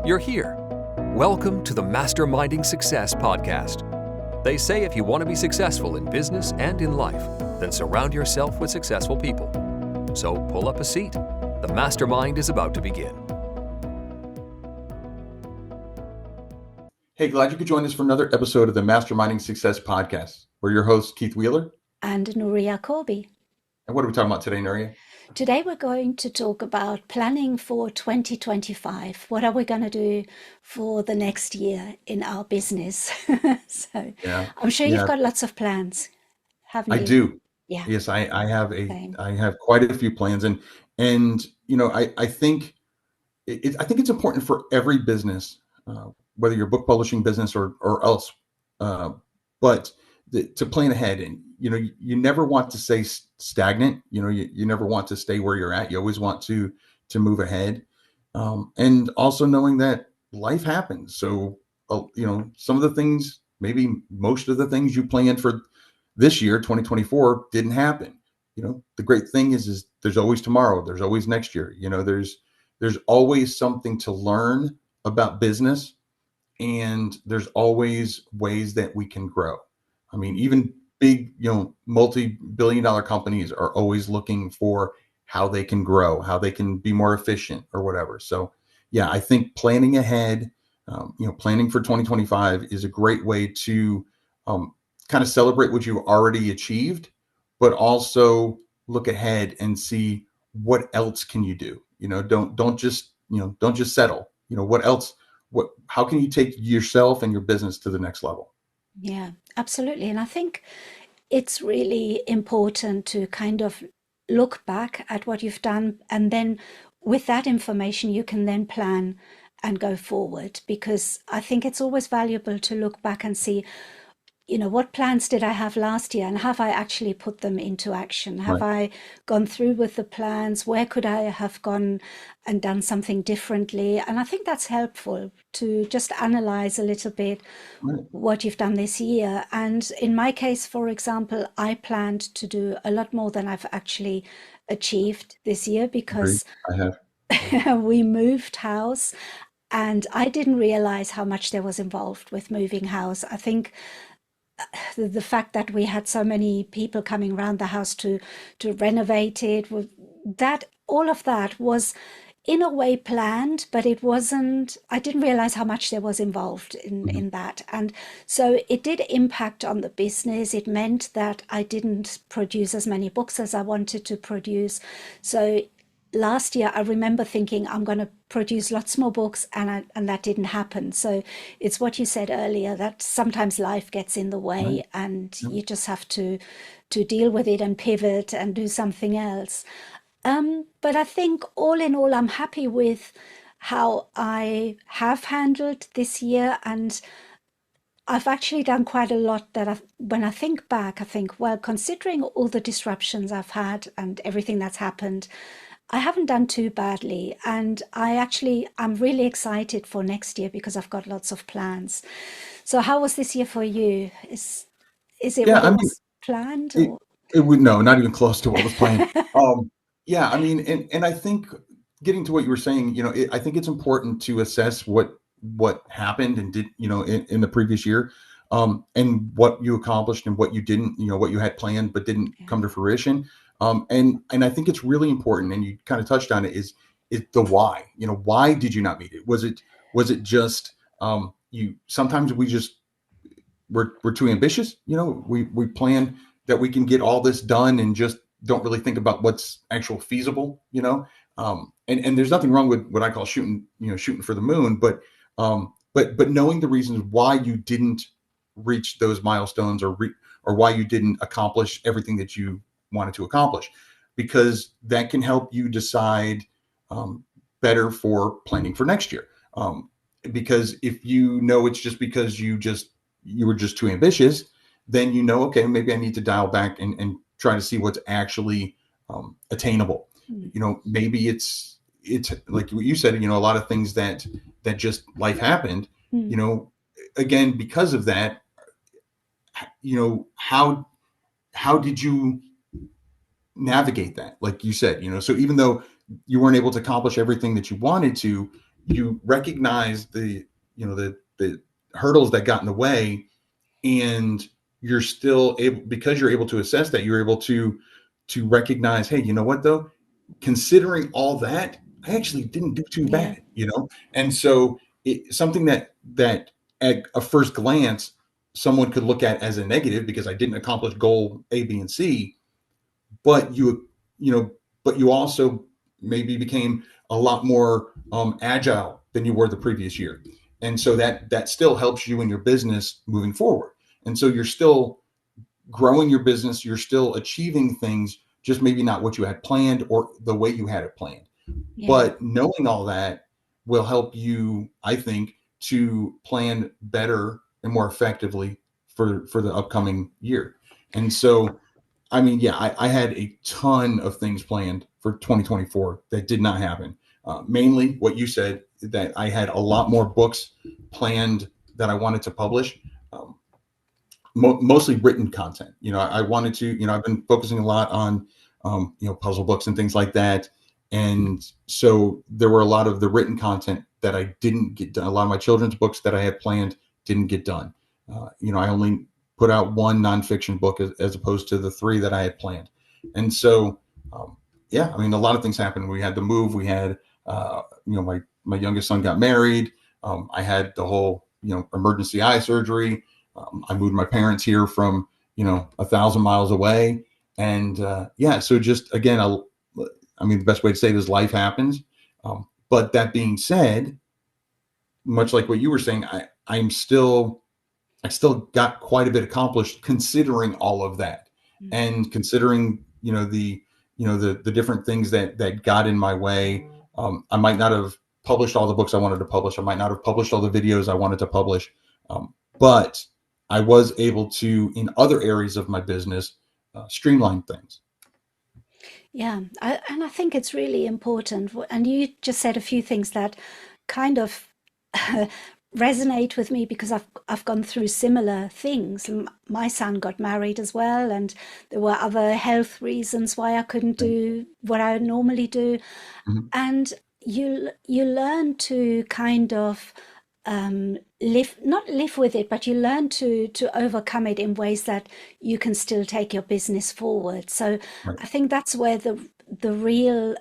You're here. Welcome to the Masterminding Success podcast. They say if you want to be successful in business and in life, then surround yourself with successful people. So pull up a seat. The mastermind is about to begin. Hey, glad you could join us for another episode of the Masterminding Success podcast. We're your hosts, Keith Wheeler and Nuria Corby. And what are we talking about today, Nuria? Today we're going to talk about planning for 2025. What are we going to do for the next year in our business? I'm sure you've got lots of plans, haven't you? I do. Yeah. Yes, I have quite a few plans, and you know, I think it's important for every business, whether you're a book publishing business or else, but to plan ahead. And you know, you never want to stay stagnant. You know, you never want to stay where you're at. You always want to move ahead, and also knowing that life happens. So you know, some of the things, maybe most of the things you planned for this year, 2024, didn't happen. You know, the great thing is there's always tomorrow. There's always next year. You know, there's always something to learn about business, and there's always ways that we can grow. I mean, even big, you know, multi-billion-dollar companies are always looking for how they can grow, how they can be more efficient or whatever. So yeah, I think planning ahead, you know, planning for 2025 is a great way to kind of celebrate what you've already achieved, but also look ahead and see what else can you do. You know, don't just settle. You know, what else? How can you take yourself and your business to the next level? Yeah, absolutely. And I think it's really important to kind of look back at what you've done, and then with that information, you can then plan and go forward, because I think it's always valuable to look back and see, you know, what plans did I have last year, and have I actually put them into action? Have I gone through with the plans? Where could I have gone and done something differently? And I think that's helpful to just analyze a little bit what you've done this year. And in my case, for example, I planned to do a lot more than I've actually achieved this year, because we moved house, and I didn't realize how much there was involved with moving house. I think the fact that we had so many people coming around the house to renovate it, that all of that was in a way planned, but it wasn't. I didn't realize how much there was involved in that, and so it did impact on the business. It meant that I didn't produce as many books as I wanted to produce. So last year, I remember thinking I'm going to produce lots more books, and that didn't happen. So it's what you said earlier, that sometimes life gets in the way, and you just have to deal with it and pivot and do something else. But I think all in all, I'm happy with how I have handled this year, and I've actually done quite a lot that when I think back, I think, well, considering all the disruptions I've had and everything that's happened, I haven't done too badly. And I'm really excited for next year, because I've got lots of plans. So how was this year for you? Is it what was planned? It would, no, not even close to what was planned. Yeah, I mean, and I think getting to what you were saying, you know, I think it's important to assess what happened and did, you know, in the previous year, and what you accomplished and what you didn't, you know, what you had planned but didn't come to fruition. And I think it's really important, and you kind of touched on it, is the why. You know, why did you not meet it? Was it just sometimes we're too ambitious. You know, we plan that we can get all this done and just don't really think about what's actual feasible. You know, and there's nothing wrong with what I call shooting for the moon, but knowing the reasons why you didn't reach those milestones, or why you didn't accomplish everything that you wanted to accomplish, because that can help you decide better for planning for next year. Because if you know it's just because you were just too ambitious, then you know, okay, maybe I need to dial back and try to see what's actually attainable. You know, maybe it's like what you said, you know, a lot of things that just life happened, you know, again, because of that, you know, how did you navigate that? Like you said, you know, so even though you weren't able to accomplish everything that you wanted to, you recognize the, the hurdles that got in the way, and you're still able, because you're able to assess that, you're able to recognize, hey, you know what though, considering all that, I actually didn't do too Yeah. bad, and so something that at a first glance someone could look at as a negative because I didn't accomplish goal A, B, and C, but you also maybe became a lot more agile than you were the previous year, and so that still helps you in your business moving forward, and so you're still growing your business, you're still achieving things, just maybe not what you had planned or the way you had it planned. Yeah. But knowing all that will help you, I think, to plan better and more effectively for the upcoming year. And so, I mean, yeah, I had a ton of things planned for 2024 that did not happen. Mainly what you said, that I had a lot more books planned that I wanted to publish. Um, Mostly written content. I wanted to, I've been focusing a lot on, puzzle books and things like that. And so there were a lot of the written content that I didn't get done. A lot of my children's books that I had planned didn't get done. I only put out one nonfiction book as opposed to the three that I had planned. And so, yeah, I mean, a lot of things happened. We had the move. We had, my youngest son got married. I had the whole, emergency eye surgery. I moved my parents here from 1,000 miles away, and yeah. So just again, I mean, the best way to say it is life happens. But that being said, much like what you were saying, I still got quite a bit accomplished considering all of that, and considering the different things that got in my way. I might not have published all the books I wanted to publish. I might not have published all the videos I wanted to publish, but I was able to, in other areas of my business, streamline things. Yeah, and I think it's really important. And you just said a few things that kind of resonate with me because I've gone through similar things. My son got married as well, and there were other health reasons why I couldn't do what I normally do. Mhm. And you learn to kind of not live with it, but you learn to overcome it in ways that you can still take your business forward. So Right. I think that's where the real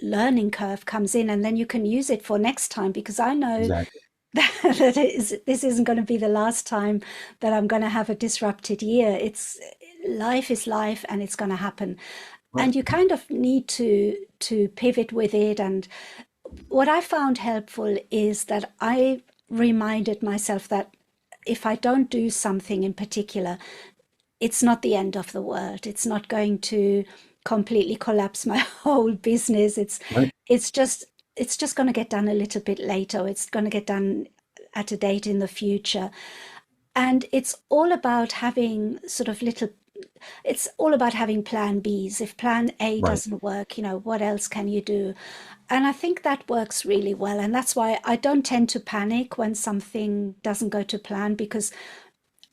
learning curve comes in, and then you can use it for next time, because I know Exactly. that this isn't going to be the last time that I'm going to have a disrupted year. It's life is life, and it's going to happen, Right. and you kind of need to pivot with it. And what I found helpful is that I reminded myself that if I don't do something in particular, it's not the end of the world. It's not going to completely collapse my whole business. Right. It's just going to get done a little bit later. It's going to get done at a date in the future. And it's all about having sort of little, it's all about having plan Bs. If plan A Right. doesn't work, what else can you do? And I think that works really well. And that's why I don't tend to panic when something doesn't go to plan, because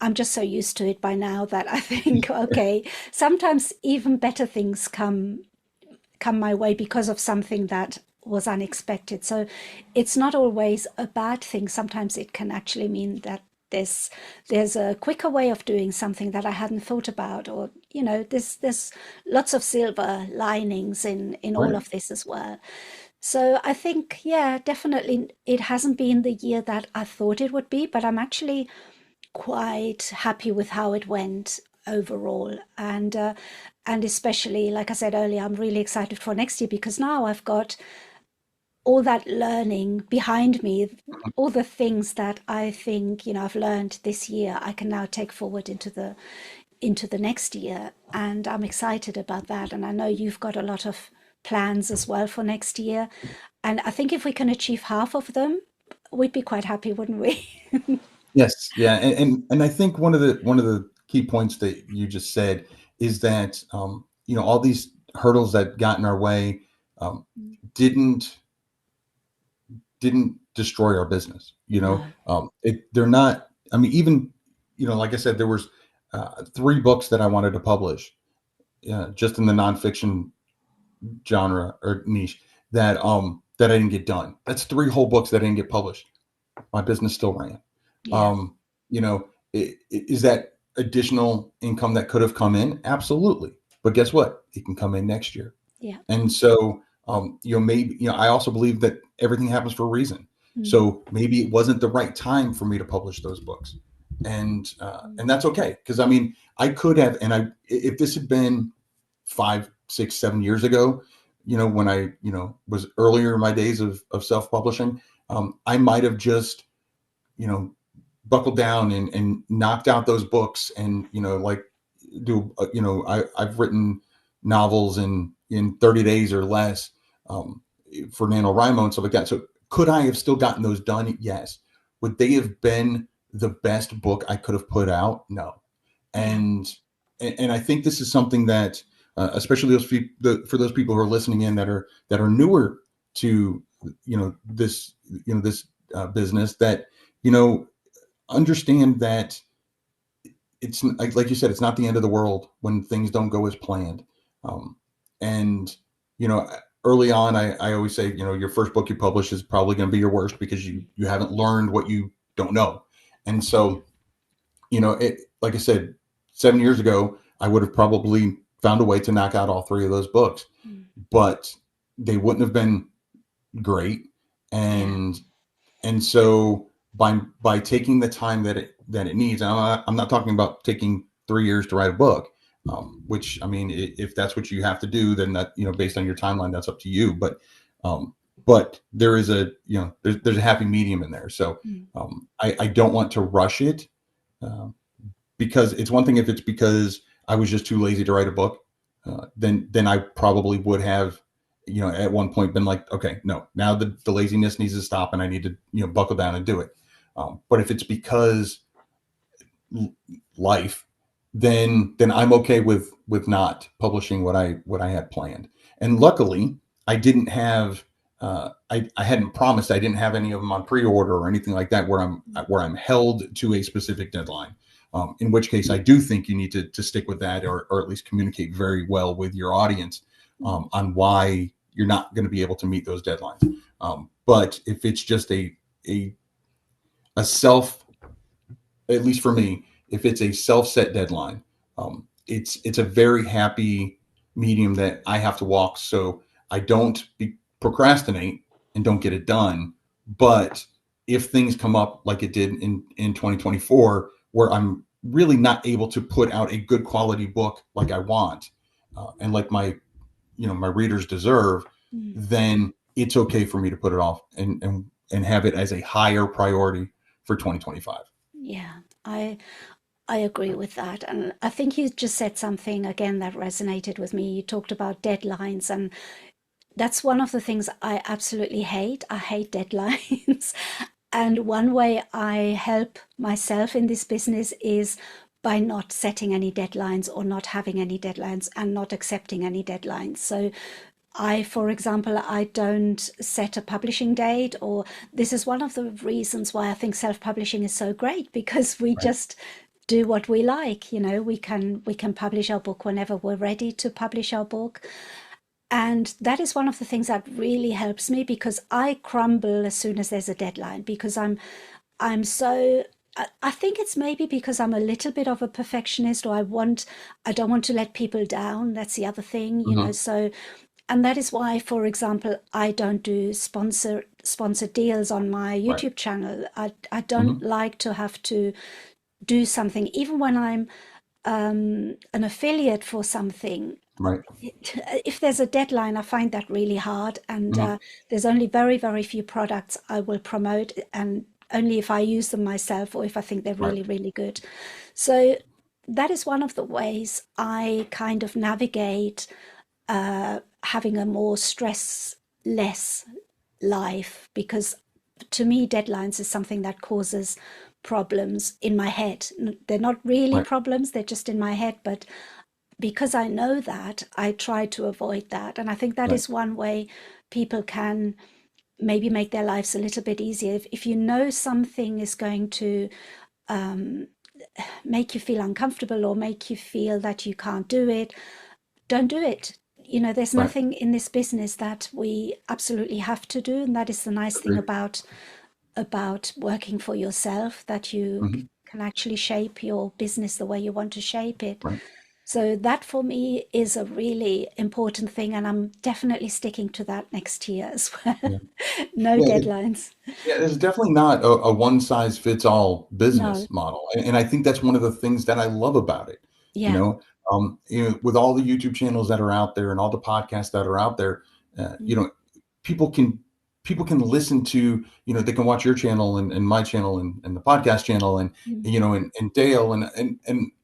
I'm just so used to it by now that I think, okay, sometimes even better things come my way because of something that was unexpected. So it's not always a bad thing. Sometimes it can actually mean that there's a quicker way of doing something that I hadn't thought about, or there's lots of silver linings in all Right. of this as well. So I think, yeah, definitely it hasn't been the year that I thought it would be, but I'm actually quite happy with how it went overall. And especially, like I said earlier, I'm really excited for next year, because now I've got all that learning behind me, all the things that I think, I've learned this year, I can now take forward into the next year. And I'm excited about that. And I know you've got a lot of plans as well for next year. And I think if we can achieve half of them, we'd be quite happy, wouldn't we? Yes. Yeah. And I think one of the key points that you just said is that all these hurdles that got in our way um, didn't destroy our business. No. They're not. I mean, even like I said, there was three books that I wanted to publish, just in the nonfiction genre or niche, that that I didn't get done. That's 3 whole books that I didn't get published. My business still ran. Yeah. You know, is that additional income that could have come in? Absolutely. But guess what? It can come in next year. Yeah. And so, maybe, I also believe that everything happens for a reason. So maybe it wasn't the right time for me to publish those books. And that's okay. Because I mean, I could have, if this had been 5, 6, 7 years ago, when I, was earlier in my days of self-publishing, I might have just, buckled down and knocked out those books and, like I've written novels in 30 days or less, for NaNoWriMo and stuff like that. So could I have still gotten those done? Yes. Would they have been the best book I could have put out? No. And I think this is something that, especially for those people who are listening in that are newer to this business, that understand that it's like you said, it's not the end of the world when things don't go as planned. And early on, I always say, your first book you publish is probably going to be your worst because you haven't learned what you don't know. And so, like I said, 7 years ago, I would have probably found a way to knock out all 3 of those books, but they wouldn't have been great. And so by taking the time that it needs, I'm not talking about taking 3 years to write a book, which, I mean, if that's what you have to do, then that, based on your timeline, that's up to you. But there is there's a happy medium in there. So I don't want to rush it, because it's one thing if it's because I was just too lazy to write a book, then I probably would have, at one point been like, okay, no, now the laziness needs to stop and I need to, buckle down and do it. But if it's because life, then I'm okay with not publishing what I had planned. And luckily I didn't have, I hadn't promised, I didn't have any of them on pre-order or anything like that where I'm held to a specific deadline. In which case I do think you need to stick with that, or at least communicate very well with your audience, on why you're not going to be able to meet those deadlines. But if it's just a self, at least for me, if it's a self-set deadline, it's a very happy medium that I have to walk, so I don't procrastinate and don't get it done. But if things come up like it did in 2024, where I'm really not able to put out a good quality book like I want, and like my readers deserve, then it's okay for me to put it off and have it as a higher priority for 2025. Yeah, I agree with that. And I think you just said something again that resonated with me. You talked about deadlines, and that's one of the things I absolutely hate. I hate deadlines. And one way I help myself in this business is by not setting any deadlines or not having any deadlines and not accepting any deadlines. So for example, I don't set a publishing date, or this is one of the reasons why I think self-publishing is so great, because we just do what we like. We can publish our book whenever we're ready to publish our book. And that is one of the things that really helps me, because I crumble as soon as there's a deadline, because I think it's maybe because I'm a little bit of a perfectionist, or I don't want to let people down. That's the other thing, so, and that is why, for example, I don't do sponsor deals on my YouTube channel. I don't like to have to do something, even when I'm an affiliate for something. Right. If there's a deadline, I find that really hard, and there's only very, very few products I will promote, and only if I use them myself or if I think they're really, really good. So that is one of the ways I kind of navigate having a more stress-less life, because to me, deadlines is something that causes problems in my head. They're not really problems, they're just in my head, but because I know that, I try to avoid that. And I think that is one way people can maybe make their lives a little bit easier. If you know something is going to make you feel uncomfortable or make you feel that you can't do it, don't do it. there's Right. nothing in this business that we absolutely have to do, and that is the nice thing Agreed. about working for yourself, that you Hmm. can actually shape your business the way you want to shape it. Right. So that for me is a really important thing, and I'm definitely sticking to that next year as well. Yeah. No Yeah. deadlines. Yeah, it's definitely not a one size fits all No. business model, and I think that's one of the things that I love about it. You Yeah. know, with all the YouTube channels that are out there and all the podcasts that are out there, Mm, people can people can listen to, they can watch your channel and my channel and the podcast channel mm, and Dale and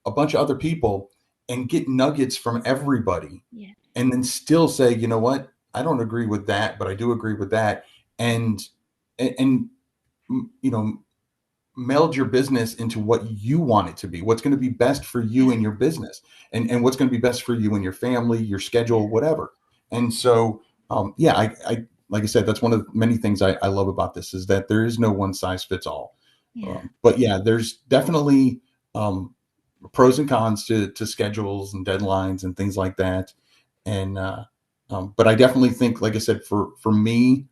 a bunch of other people and get nuggets from everybody, yeah. and then still say, you know what, I don't agree with that, but I do agree with that, and and you know meld your business into what you want it to be, what's going to be best for you Yeah. and your business, and what's going to be best for you and your family, your schedule, Yeah. whatever. And so yeah, I like I said, that's one of the many things I love about this, is that there is no one size fits all. Yeah. But yeah, there's definitely um, pros and cons to schedules and deadlines and things like that. And but I definitely think, like I said, for me,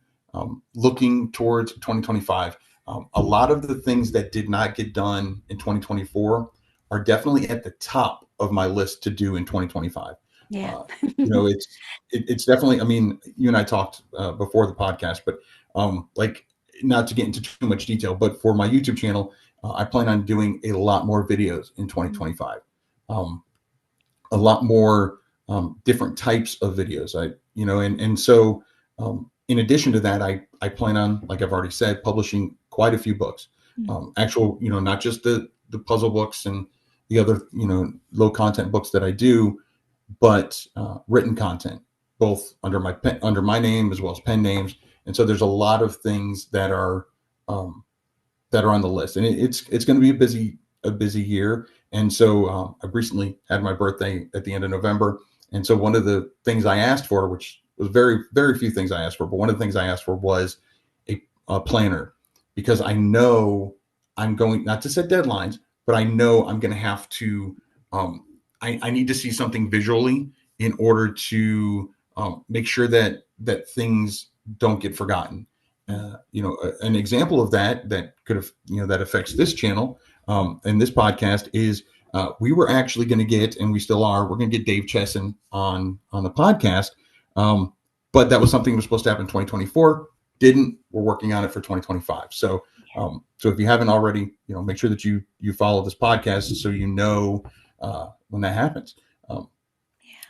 looking towards 2025, a lot of the things that did not get done in 2024 are definitely at the top of my list to do in 2025. Yeah. Uh, it's definitely. I mean, you and I talked before the podcast, but like, not to get into too much detail, but for my YouTube channel, I plan on doing a lot more videos in Mm, 2025. Um, a lot more different types of videos. And so in addition to that, I plan on, like I've already said, publishing quite a few books. mm, Actual, not just the puzzle books and the other, low content books that I do, but written content, both under my name as well as pen names. And so there's a lot of things um, that are on the list, and it's going to be a busy year. And so I've recently had my birthday at the end of November, and so one of the things I asked for, which was very very few things I asked for, but one of the things I asked for was a planner, because I know I'm going, not to set deadlines, but I know I'm going to have to. Um, I need to see something visually in order to make sure that things don't get forgotten. mm. An example of that could have, that affects this channel and this podcast is we were actually going to get, and we still are, we're going to get Dave Chesson on the podcast. Um, but that was something that was supposed to happen in 2024. Didn't. We're working on it for 2025. So if you haven't already, make sure that you follow this podcast so when that happens. Um,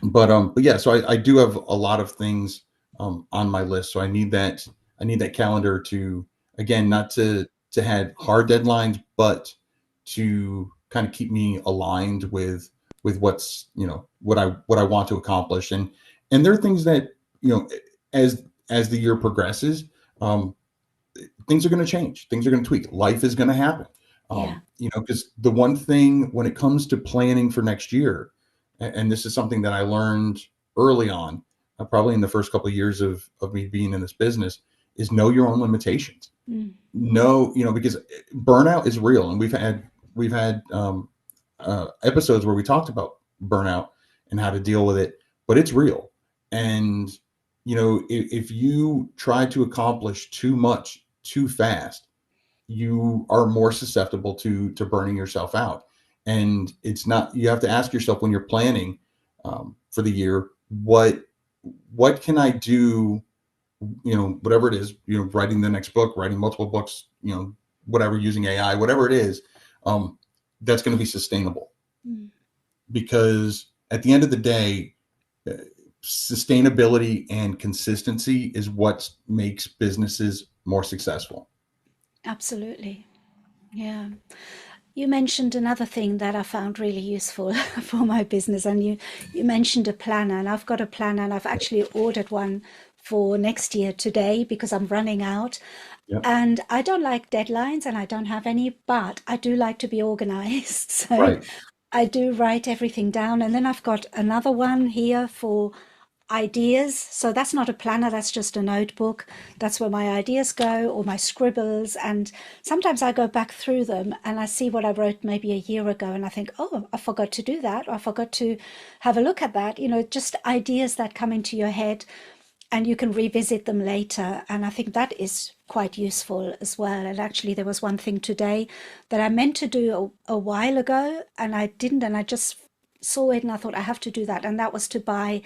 but yeah, so I do have a lot of things on my list. So I need that calendar to, again, not to have hard deadlines, but to kind of keep me aligned with what I want to accomplish. And there are things that, as the year progresses, um, things are going to change, things are going to tweak, life is going to happen. Yeah. Because the one thing when it comes to planning for next year, and this is something that I learned early on, probably in the first couple of years of me being in this business, is know your own limitations. Mm, No, because burnout is real, and we've had episodes where we talked about burnout and how to deal with it, but it's real. And if you try to accomplish too much too fast, you are more susceptible to burning yourself out. And it's not, you have to ask yourself when you're planning for the year, what can I do, whatever it is, writing the next book, writing multiple books, whatever, using AI, whatever it is, that's going to be sustainable. mm. Because at the end of the day, uh, sustainability and consistency is what makes businesses more successful. Absolutely. Yeah. You mentioned another thing that I found really useful for my business, and you mentioned a planner, and I've got a planner, and I've actually ordered one for next year today because I'm running out. Yep. And I don't like deadlines, and I don't have any, but I do like to be organized. So Right. I do write everything down, and then I've got another one here for ideas. So that's not a planner, that's just a notebook. That's where my ideas go, or my scribbles. And sometimes I go back through them and I see what I wrote maybe a year ago and I think, oh, I forgot to do that, or I forgot to have a look at that. Just ideas that come into your head and you can revisit them later. And I think that is quite useful as well. And actually, there was one thing today that I meant to do a while ago and I didn't, and I just saw it and I thought I have to do that. And that was to buy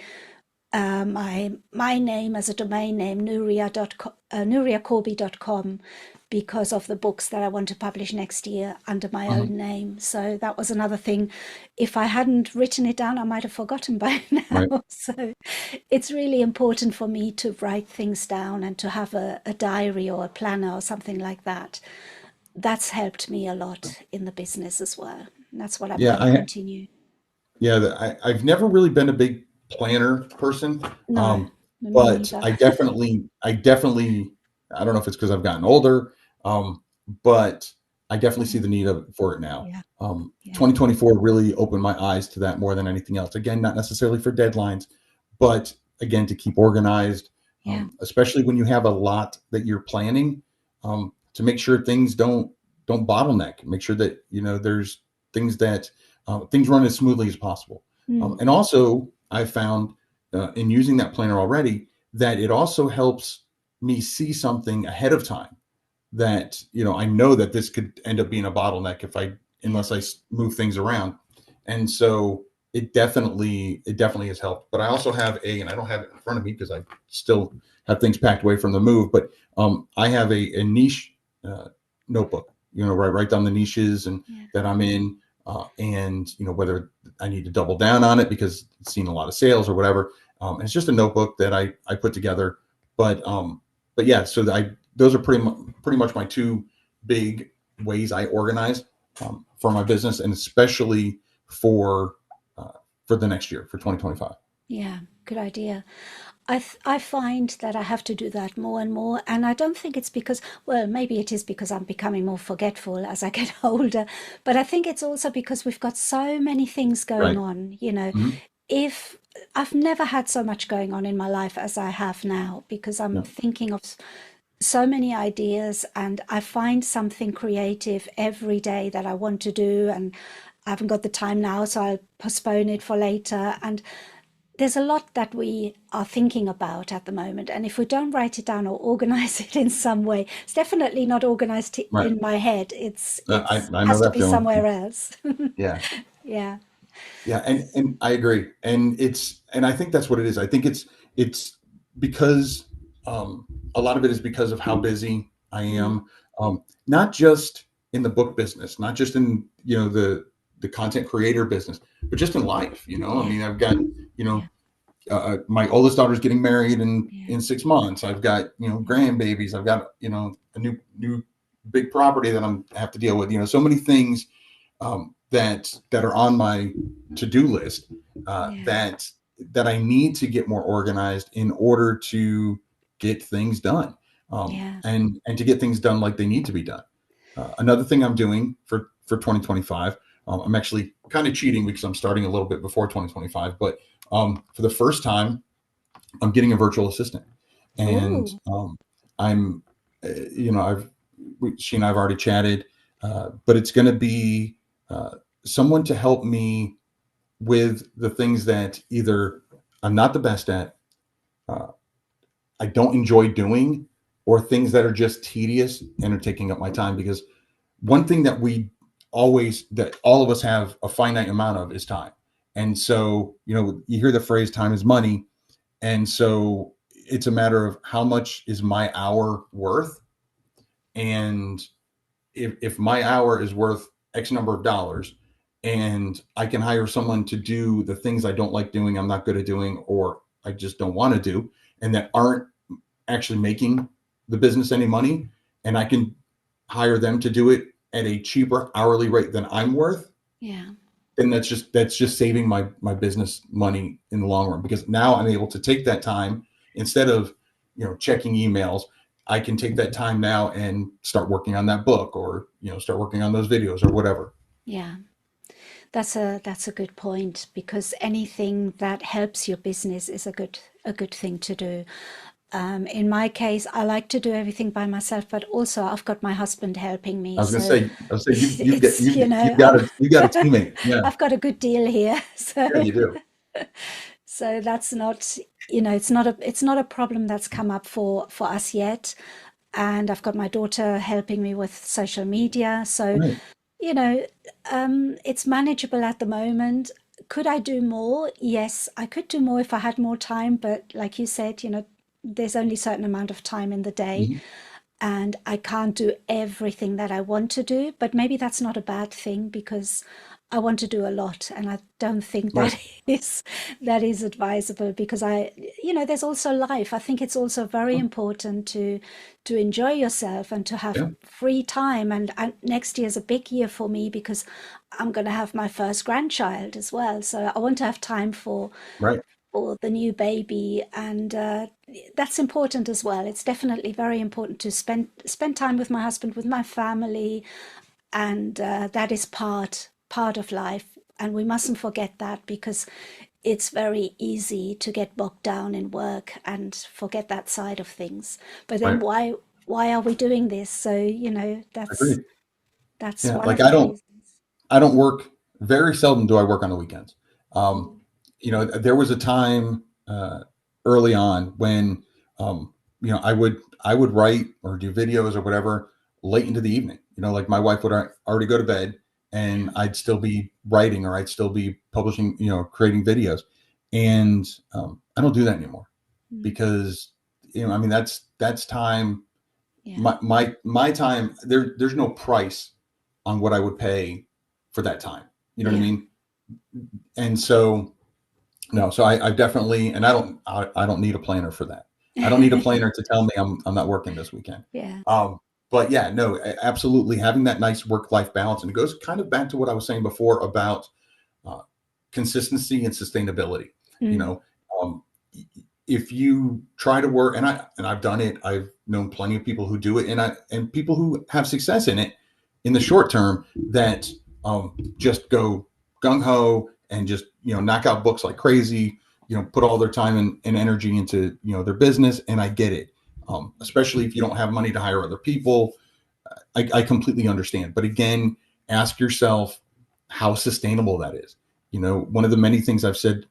my name as a domain name, nuriacorby.com, because of the books that I want to publish next year under my own name. So that was another thing. If I hadn't written it down, I might have forgotten by now. Right. So it's really important for me to write things down and to have a diary or a planner or something like that. That's helped me a lot in the business as well. And that's what I'm Yeah, going to continue. I've never really been a big planner person. No, me But neither. I definitely, I don't know if it's because I've gotten older, but I definitely see the need for it now. Yeah, yeah, 2024 really opened my eyes to that more than anything else. Again, not necessarily for deadlines, but again, to keep organized, yeah, especially when you have a lot that you're planning, to make sure things don't bottleneck. Make sure that there's things that things run as smoothly as possible. mm, And also, I found in using that planner already that it also helps me see something ahead of time that I know that this could end up being a bottleneck yeah, unless I move things around. And so it definitely has helped. But I also have and I don't have it in front of me because I still have things packed away from the move, but I have a niche notebook, write down the niches and yeah, that I'm in, and whether I need to double down on it because it's seen a lot of sales or whatever. And it's just a notebook that I put together. But yeah, so those are pretty much my two big ways I organize for my business, and especially for the next year, for 2025. yeah. Good idea. I find that I have to do that more and more, and I don't think it's because, well, maybe it is because I'm becoming more forgetful as I get older, but I think it's also because we've got so many things going Right. on. Mhm. If I've never had so much going on in my life as I have now, because I'm Yeah. thinking of so many ideas and I find something creative every day that I want to do, and I haven't got the time now, so I'll postpone it for later. And there's a lot that we are thinking about at the moment. And if we don't write it down or organize it in some way, it's definitely not organized Right. in my head. It's I, it's I know has to that be feeling. somewhere else. Yeah. Yeah. Yeah, and I agree, and I think that's what it is. I think it's because a lot of it is because of how busy I Mm, am, not just in the book business, not just in the content creator business, but just in life. I yeah. mean, I've got Yeah. my oldest daughter's getting married Yeah. in 6 months. I've got grandbabies. I've got a new big property that I have to deal with. So many things that are on my to-do list Yeah. that I need to get more organized in order to get things done, Yeah. and to get things done like they need to be done. Another thing I'm doing for 2025, I'm actually kind of cheating because I'm starting a little bit before 2025, but for the first time, I'm getting a virtual assistant, and Oh, I'm, she and I've already chatted, but it's going to be someone to help me with the things that either I'm not the best at, uh, I don't enjoy doing, or things that are just tedious and are taking up my time. Because one thing that all of us have a finite amount of is time. And so, you hear the phrase time is money. And so it's a matter of how much is my hour worth. And if my hour is worth X number of dollars, and I can hire someone to do the things I don't like doing, I'm not good at doing, or I just don't want to do, and that aren't actually making the business any money, and I can hire them to do it at a cheaper hourly rate than I'm worth, yeah. then that's just saving my business money in the long run, because now I'm able to take that time instead of checking emails. I can take that time now and start working on that book, or start working on those videos or whatever. Yeah. That's a good point, because anything that helps your business is a good thing to do. In my case, I like to do everything by myself, but also I've got my husband helping me. So I was gonna say it's, you got a teammate. Yeah, I've got a good deal here. yeah, you do. So that's not, it's not a problem that's come up for us yet. And I've got my daughter helping me with social media. So, Right. you know, it's manageable at the moment. Could I do more? Yes, I could do more if I had more time, but like you said, there's only a certain amount of time in the day, Mhm. and I can't do everything that I want to do, but maybe that's not a bad thing, because I want to do a lot, and I don't think Right. that is advisable, because there's also life. I think it's also very important to enjoy yourself and to have Yeah. free time, and next year's a big year for me, because I'm going to have my first grandchild as well. So I want to have time Right. for the new baby, and that's important as well. It's definitely very important to spend time with my husband, with my family, and that is part of life, and we mustn't forget that, because it's very easy to get bogged down in work and forget that side of things. But then Right. why are we doing this? So that's Agreed. that's Yeah. one Like of the reasons. I don't work, very seldom do I work on the weekends. Um, Mm. there was a time early on when I would write or do videos or whatever late into the evening. Like my wife would already go to bed, and Yeah. I'd still be writing, or I'd still be publishing, creating videos. And I don't do that anymore, Mm. because I mean that's time. Yeah. My time, there's no price on what I would pay for that time. You know what I Yeah. mean? And so no, so I definitely, and I don't need a planner for that. I don't need a planner to tell me I'm not working this weekend. Yeah. Um, but yeah, no, absolutely, having that nice work life balance, and it goes kind of back to what I was saying before about uh, consistency and sustainability. You Mm. know, um, if you try to work, and I've done it. I've known plenty of people who do it, and people who have success in it in the short term, that just go gung ho and just knock out books like crazy. Put all their time and energy into their business, and I get it. Especially if you don't have money to hire other people, I completely understand. But again, ask yourself how sustainable that is. One of the many things I've said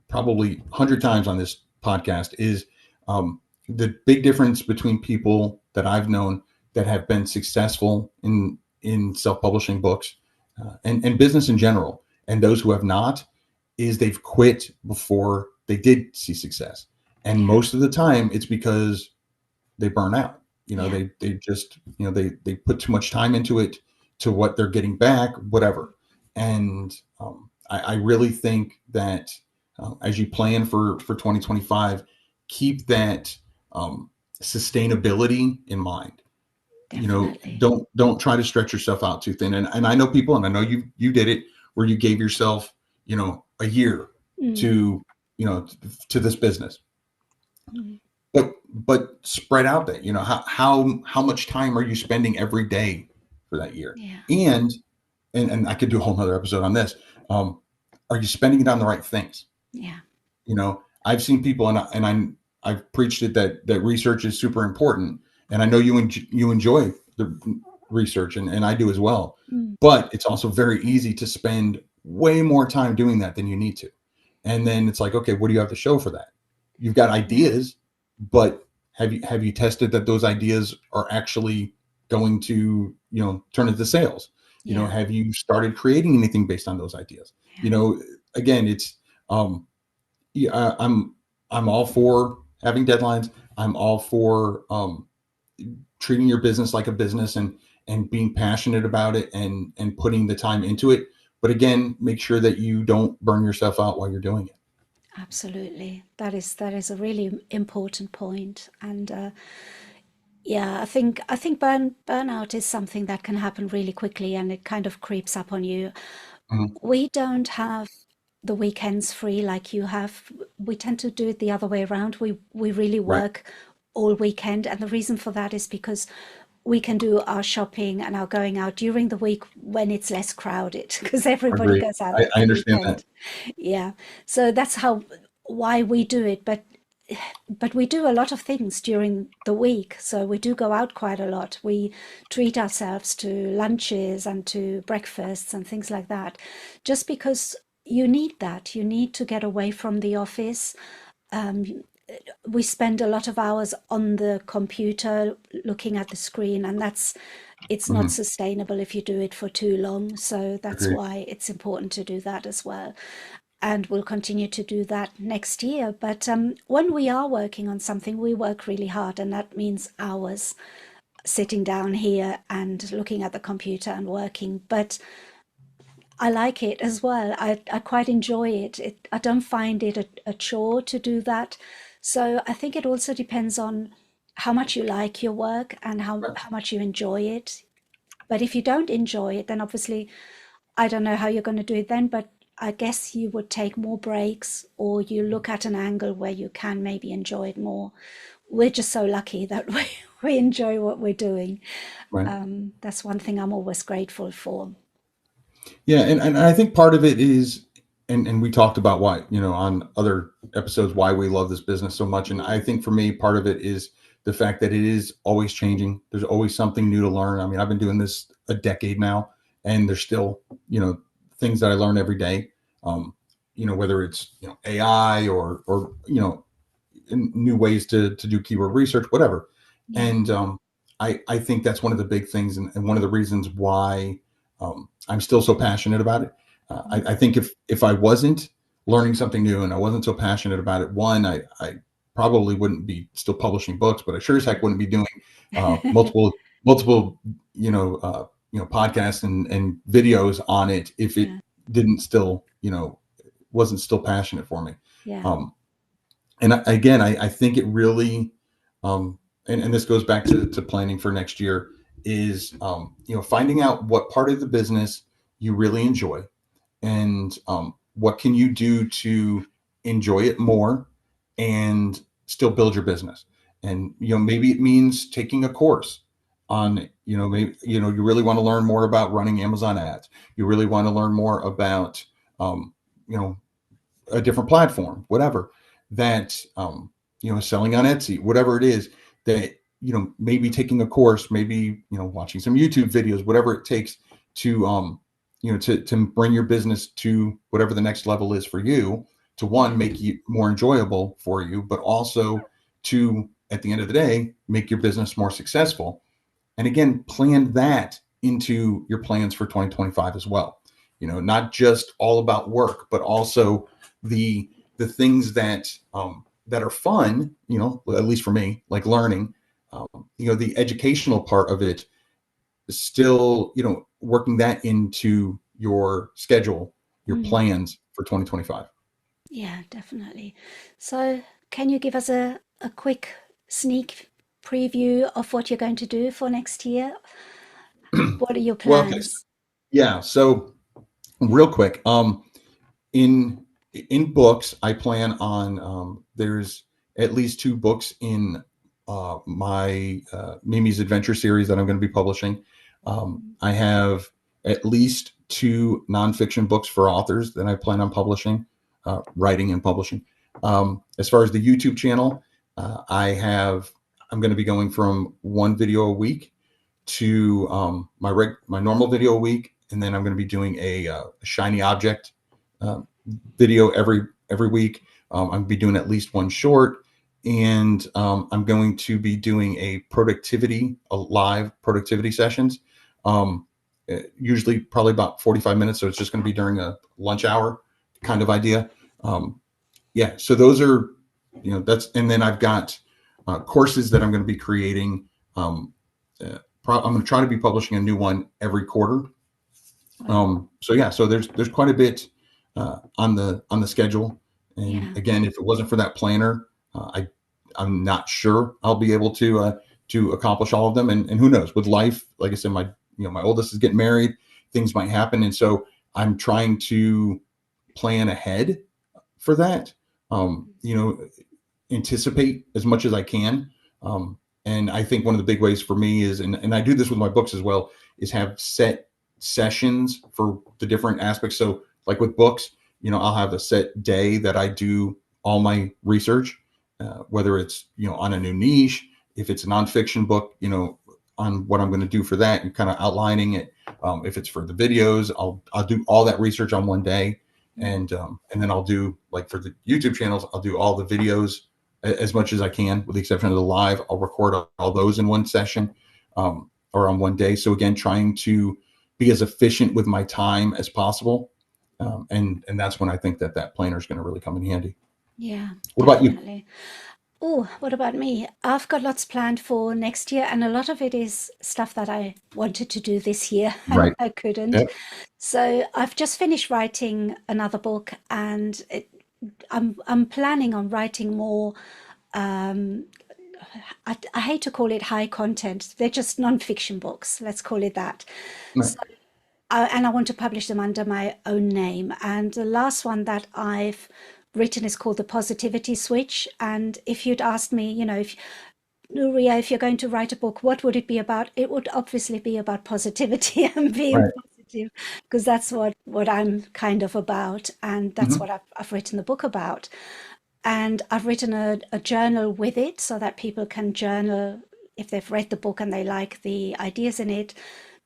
probably 100 times on this podcast is the big difference between people that I've known that have been successful in self-publishing books, and business in general, and those who have not, is they've quit before they did see success. And Yeah. most of the time it's because they burn out. Yeah. They just they put too much time into it, to what they're getting back, whatever. And I really think that as you plan for 2025, keep that sustainability in mind. Definitely. Don't try to stretch yourself out too thin. And I know people, and I know you did it, where you gave yourself a year Mm. to to this business. Mm. But spread out that, how much time are you spending every day for that year? Yeah. And I could do a whole nother episode on this. Are you spending it on the right things? Yeah. I've seen people, I've preached it, that research is super important, and I know you enjoy the research, and I do as well. Mm. But it's also very easy to spend way more time doing that than you need to. And then it's like, okay, what do you have to show for that? You've got Yeah. ideas, but have you tested that those ideas are actually going to turn into sales? Yeah. Have you started creating anything based on those ideas? Yeah. Again, it's yeah, I'm all for having deadlines. I'm all for treating your business like a business, and being passionate about it, and putting the time into it. But again, make sure that you don't burn yourself out while you're doing it. Absolutely. That is a really important point. And yeah, I think burnout is something that can happen really quickly, and it kind of creeps up on you. Mhm. We don't have the weekends free like you have. We tend to do it the other way around. We really Right. work all weekend, and the reason for that is because we can do our shopping and our going out during the week when it's less crowded because everybody Agreed. goes out at I the understand that. weekend. Yeah. So that's how why we do it. But we do a lot of things during the week. So we do go out quite a lot. We treat ourselves to lunches and to breakfasts and things like that, just because you need that. You need to get away from the office. Um, we spend a lot of hours on the computer looking at the screen, and it's not Mhm. sustainable if you do it for too long. So that's Agreed. why it's important to do that as well. And we'll continue to do that next year. But when we are working on something, we work really hard, and that means hours sitting down here and looking at the computer and working. But I like it as well. I quite enjoy it. I don't find it a chore to do that. So I think it also depends on how much you like your work and how much you enjoy it. But if you don't enjoy it, then obviously I don't know how you're going to do it then, but I guess you would take more breaks or you look at an angle where you can maybe enjoy it more. We're just so lucky that we enjoy what we're doing. Right. That's one thing I'm always grateful for. Yeah, and I think part of it is, and we talked about why, on other episodes, why we love this business so much. And I think for me, part of it is the fact that it is always changing. There's always something new to learn. I mean, I've been doing this a decade now, and there's still, things that I learn every day. Whether it's AI or new ways to do keyword research, whatever. Yeah. And I think that's one of the big things, and one of the reasons why I'm still so passionate about it. I think if I wasn't learning something new and I wasn't so passionate about it, one, I probably wouldn't be still publishing books, but I sure as heck wouldn't be doing multiple podcasts and videos on it if it Yeah. didn't still wasn't still passionate for me. Yeah. And again, I think it really, and this goes back to planning for next year, is finding out what part of the business you really enjoy, and what can you do to enjoy it more and still build your business. And maybe it means taking a course on, maybe you really want to learn more about running Amazon ads. You really want to learn more about you know a different platform, whatever, that selling on Etsy, whatever it is, that maybe taking a course, maybe watching some YouTube videos, whatever it takes to to bring your business to whatever the next level is for you, to one, make it more enjoyable for you, but also to, at the end of the day, make your business more successful. And again, plan that into your plans for 2025 as well. Not just all about work, but also the things that that are fun, at least for me, like learning, the educational part of it, still, working that into your schedule, your Mm. plans for 2025. Yeah, definitely. So can you give us a quick sneak preview of what you're going to do for next year? What are your Well, okay. plans? Yeah. So real quick, in books, I plan on, there's at least 2 books in my Mimi's Adventure series that I'm going to be publishing. I have at least 2 nonfiction books for authors that I plan on publishing, writing and publishing. As far as the YouTube channel, I'm going to be going from 1 video a week to my normal video a week, and then I'm going to be doing a shiny object video every week. I'm going to be doing at least 1 short, and I'm going to be doing a live productivity sessions. Usually probably about 45 minutes, so it's just going to be during a lunch hour kind of idea. Yeah, so those are, and then I've got courses that I'm going to be creating. I'm going to try to be publishing a new one every quarter. So yeah, so there's quite a bit on the schedule. And Yeah. again, if it wasn't for that planner, I'm not sure I'll be able to accomplish all of them. And who knows, with life, like I said, my oldest is getting married, things might happen. And so I'm trying to plan ahead for that, anticipate as much as I can. And I think one of the big ways for me is, and I do this with my books as well, is have set sessions for the different aspects. So like with books, I'll have a set day that I do all my research, whether it's, on a new niche, if it's a nonfiction book, on what I'm going to do for that and kind of outlining it. If it's for the videos, I'll do all that research on one day. And then I'll do, like for the YouTube channels, I'll do all the videos as much as I can, with the exception of the live. I'll record all those in one session, or on one day. So again, trying to be as efficient with my time as possible. And that's when I think that planner is going to really come in handy. Yeah, What about you? definitely. Oh, what about me? I've got lots planned for next year, and a lot of it is stuff that I wanted to do this year and Right. I couldn't. Yep. So I've just finished writing another book, and I'm planning on writing more. Um, I hate to call it high content. They're just non-fiction books. Let's call it that. Right. So, and I want to publish them under my own name. And the last one that I've written is called The Positivity Switch. And if you'd asked me, if Nuria, if you're going to write a book, what would it be about? It would obviously be about positivity and being Right. positive, because that's what I'm kind of about, and that's Hmm. what I've written the book about. And I've written a journal with it so that people can journal if they've read the book and they like the ideas in it.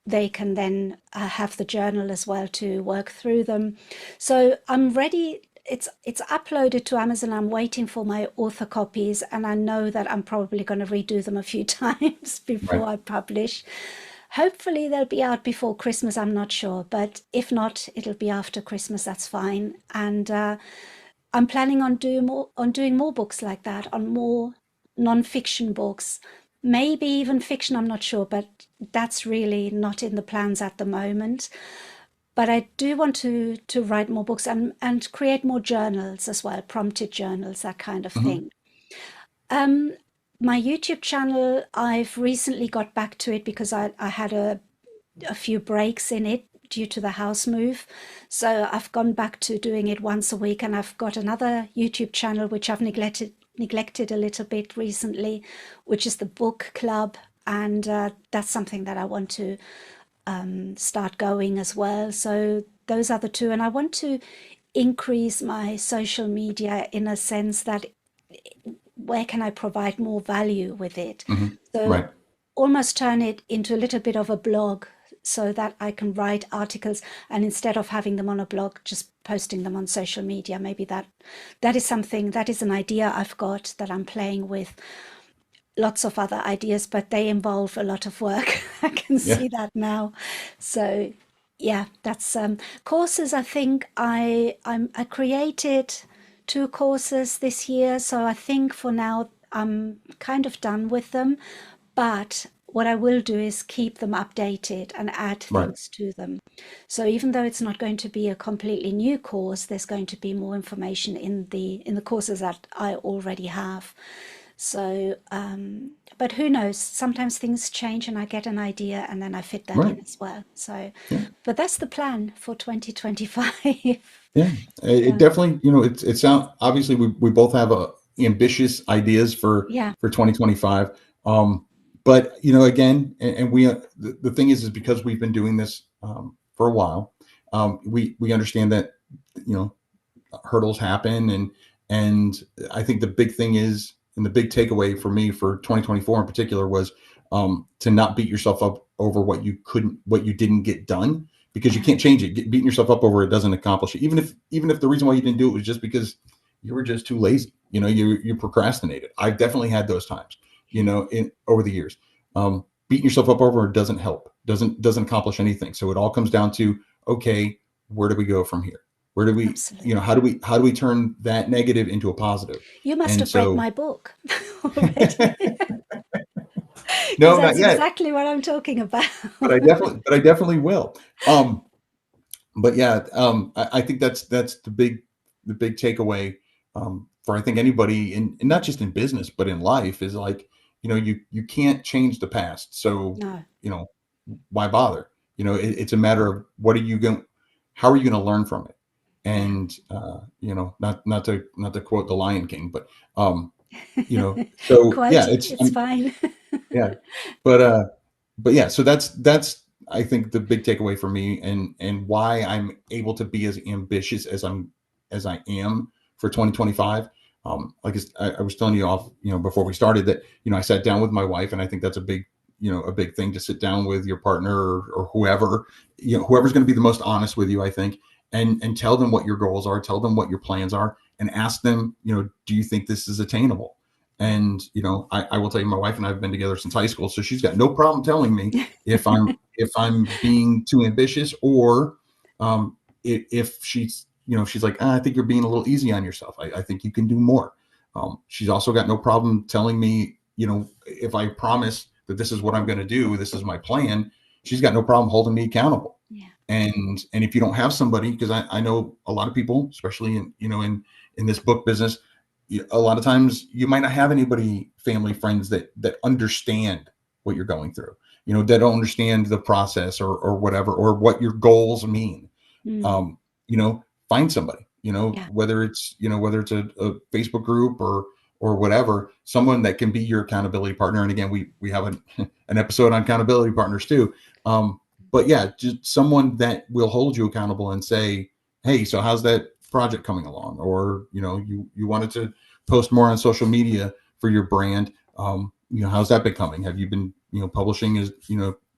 They can then have the journal as well to work through them. So I'm ready. It's uploaded to Amazon. I'm waiting for my author copies, and I know that I'm probably going to redo them a few times before Right. I publish. Hopefully they'll be out before Christmas. I'm not sure, but if not, it'll be after Christmas. That's fine. And I'm planning on doing more books like that, on more non-fiction books, maybe even fiction. I'm not sure, but that's really not in the plans at the moment. But I do want to write more books and create more journals as well, prompted journals, that kind of Hmm. thing. Um, my YouTube channel, I've recently got back to it because I had a few breaks in it due to the house move. So I've gone back to doing it once a week, and I've got another YouTube channel which I've neglected a little bit recently, which is the book club. And that's something that I want to start going as well. So those are the two. And I want to increase my social media in a sense that where can I provide more value with it? Hmm. So Right. almost turn it into a little bit of a blog so that I can write articles, and instead of having them on a blog, just posting them on social media. Maybe that is something, that is an idea I've got that I'm playing with. Lots of other ideas, but they involve a lot of work. I can Yeah. see that now. So yeah, that's courses. I think I created 2 courses this year, so I think for now I'm kind of done with them. But what I will do is keep them updated and add Right. things to them. So even though it's not going to be a completely new course, there's going to be more information in the courses that I already have. So, but who knows? Sometimes things change and I get an idea and then I fit that in Right. as well. So, Yeah. but that's the plan for 2025. Yeah. It Yeah. definitely, it sounds, obviously we both have ambitious ideas for Yeah. 2025. But again, and we, the thing is because we've been doing this for a while, we understand that, you know, hurdles happen. And I think the big thing is, and the big takeaway for me for 2024 in particular was to not beat yourself up over what you didn't get done, because you Yeah. can't change it. Beating yourself up over it doesn't accomplish it. Even if the reason why you didn't do it was just because you were just too lazy, you procrastinated. I've definitely had those times, in over the years. Beating yourself up over it doesn't help, doesn't accomplish anything. So it all comes down to, okay, where do we go from here? Where do we, Absolutely. how do we turn that negative into a positive? You must And have read so, my book already, because no, not that's yet, exactly what I'm talking about. but I definitely will. Um, but yeah, I think that's the big takeaway for, I think, anybody and not just in business but in life, is like, you can't change the past. So, No. you know, why bother? It's a matter of how are you going to learn from it? Yeah. And not to quote the Lion King, but So Quite, yeah, it's fine. yeah, but yeah, so that's I think the big takeaway for me, and why I'm able to be as ambitious as I am for 2025. Like I was telling you off, before we started that, I sat down with my wife, and I think that's a big thing to sit down with your partner or whoever, whoever's going to be the most honest with you, I think, and tell them what your goals are, tell them what your plans are, and ask them, do you think this is attainable? And I will tell you, my wife and I have been together since high school, so she's got no problem telling me if I'm being too ambitious, or if she's like, I think you're being a little easy on yourself. I think you can do more. She's also got no problem telling me, if I promise that this is what I'm going to do, this is my plan. She's got no problem holding me accountable. Yeah. And if you don't have somebody, because I know a lot of people, especially in this book business, a lot of times you might not have anybody, family, friends that understand what you're going through, that don't understand the process or whatever, or what your goals mean. Find somebody, Yeah. whether it's a Facebook group or whatever, someone that can be your accountability partner. And again, we have an episode on accountability partners too. But yeah, just someone that will hold you accountable and say, hey, so how's that project coming along? Or, you wanted to post more on social media for your brand. How's that been coming? Have you been, publishing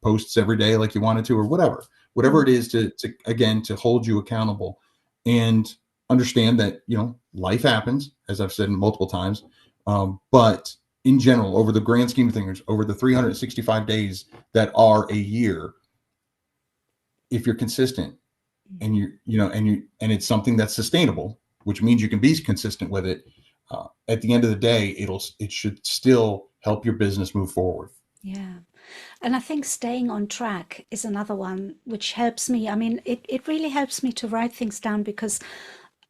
posts every day like you wanted to, or whatever it is to hold you accountable, and understand that, life happens, as I've said multiple times. But in general, over the grand scheme of things, over the 365 days that are a year, if you're consistent and and it's something that's sustainable, which means you can be consistent with it, at the end of the day, it should still help your business move forward. Yeah. And I think staying on track is another one which helps me. I mean, it really helps me to write things down, because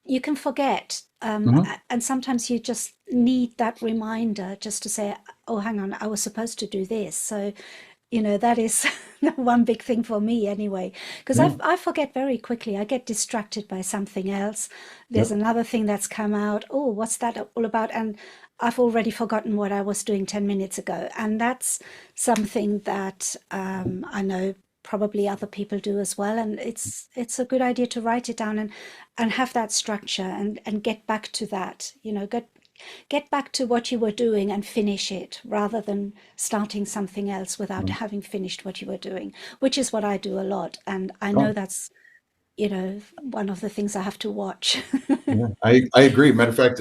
you can forget. And sometimes you just need that reminder just to say, oh, hang on, I was supposed to do this. So, that is one big thing for me anyway, because I forget very quickly. I get distracted by something else. There's another thing that's come out. Oh, what's that all about? And I've already forgotten what I was doing 10 minutes ago. And that's something that I know probably other people do as well. And it's a good idea to write it down and have that structure and get back to that, get back to what you were doing and finish it, rather than starting something else without having finished what you were doing, which is what I do a lot. And I know that's, one of the things I have to watch. Yeah, I agree. Matter of fact,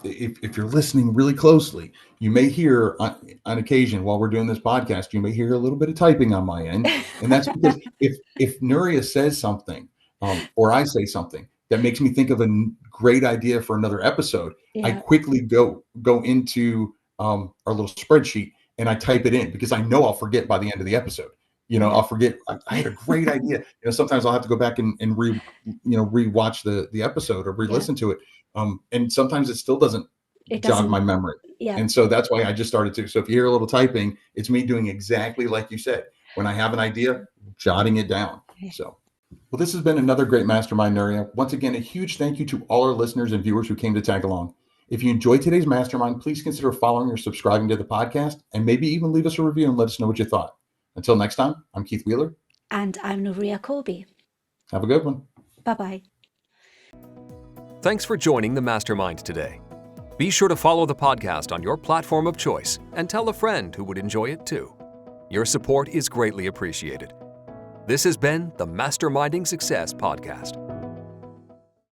if you're listening really closely, you may hear on occasion while we're doing this podcast, you may hear a little bit of typing on my end, and that's because if Nuria says something, or I say something that makes me think of a great idea for another episode, I quickly go into our little spreadsheet and I type it in, because I know I'll forget by the end of the episode. I'll forget. I had a great idea. Sometimes I'll have to go back and rewatch the episode or re-listen to it. And sometimes it still doesn't jog my memory. Yeah. And so that's why I just started to. So if you hear a little typing, it's me doing exactly like you said. When I have an idea, jotting it down. So, well, this has been another great mastermind, Nuria. Once again, a huge thank you to all our listeners and viewers who came to tag along. If you enjoyed today's mastermind, please consider following or subscribing to the podcast, and maybe even leave us a review and let us know what you thought. Until next time, I'm Keith Wheeler. And I'm Nuria Corby. Have a good one. Bye-bye. Thanks for joining the Mastermind today. Be sure to follow the podcast on your platform of choice and tell a friend who would enjoy it too. Your support is greatly appreciated. This has been the Masterminding Success Podcast.